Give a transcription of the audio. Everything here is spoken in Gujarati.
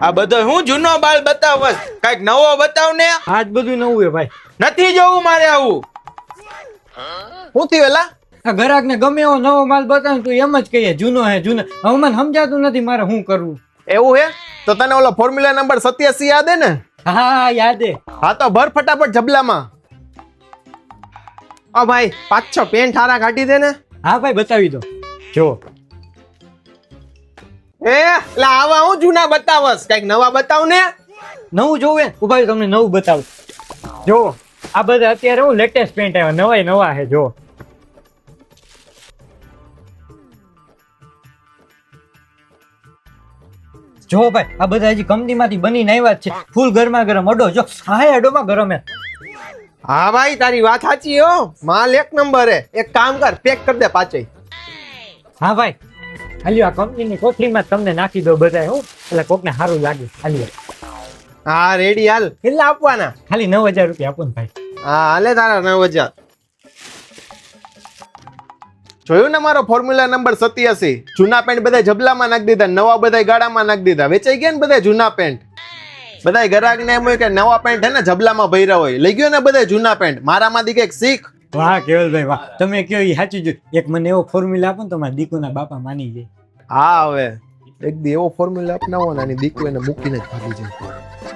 આ બધો હું જૂનો બાલ બતાવસ, કઈક નવો બતાવ ને. આજ બધું નવું હે ભાઈ. નથી જોવું મારે આવું. હું થયું એલા? આ ગ્રાહક ને ગમે એવો નવો માલ બતાવે તું એમ જ કહીએ જૂનો હે જૂનો. હવે મને સમજાતું નથી મારે શું કરવું. એવું હે તો તને ઓલો ફોર્મ્યુલા નંબર 87 યાદ હે ને? હા યાદ હે. હા તો ભર ફટાફટ જબલામાં. ઓ ભાઈ 5-6 પેન્ટ હારા કાઢી દે ને. હા ભાઈ બતાવી દો. જો એટલે આવા હું જૂના બતાવસ, કઈક નવા બતાવ ને. નવું જોવે ઉભા રહ્યો, તમને નવું બતાવું. જો આ બધા અત્યારે હું લેટેસ્ટ પેન્ટ આવ્યા, નવાય નવા હે. જો જો ભાઈ આ બધા હજી કંપનીમાંથી બનીને આવ્યા જ છે. ફૂલ ગરમા ગરમ અડો. જો હા અડોમાં ગરમ હે. હા ભાઈ તારી વાત સાચી હો, માલ એક નંબર હે. એક કામ કર, પેક કરી દે પાછે. હા ભાઈ હાલ્યો આ કંપનીની કોથળીમાં તમને નાખી દો બધાય હું, એટલે કોકને સારું લાગે. હાલ્યો. હા રેડી હાલ. કેટલા આપવાના? ખાલી 9000 રૂપિયા આપો ને ભાઈ. હા હાલે તારા 9000. જોયું ને મારો ફોર્મ્યુલા નંબર 87? જૂના પેન્ટ બધા જબલામાં નાખી દીધા, નવા બધા ગાડામાં નાખી દીધા. વેચાઈ ગયા ને બધા જૂના પેન્ટ. બધા ગ્રાહકને એમ હોય કે નવા પેન્ટ હે ને જબલામાં ભર્યા હોય. લઈ ગયો ને બધા જૂના પેન્ટ. મારામાંથી કંઈક શીખ. વાહ કેવલભાઈ વાહ, તમે કયો એ સાચું જ. એક મને એવો ફોર્મ્યુલા આપો ને તો મારા દીકુના બાપા માની જાય. હા હવે એક દી એવો ફોર્મ્યુલા અપનાવો ને આની દીકુ એને મૂકીને જ ભાગી જાય.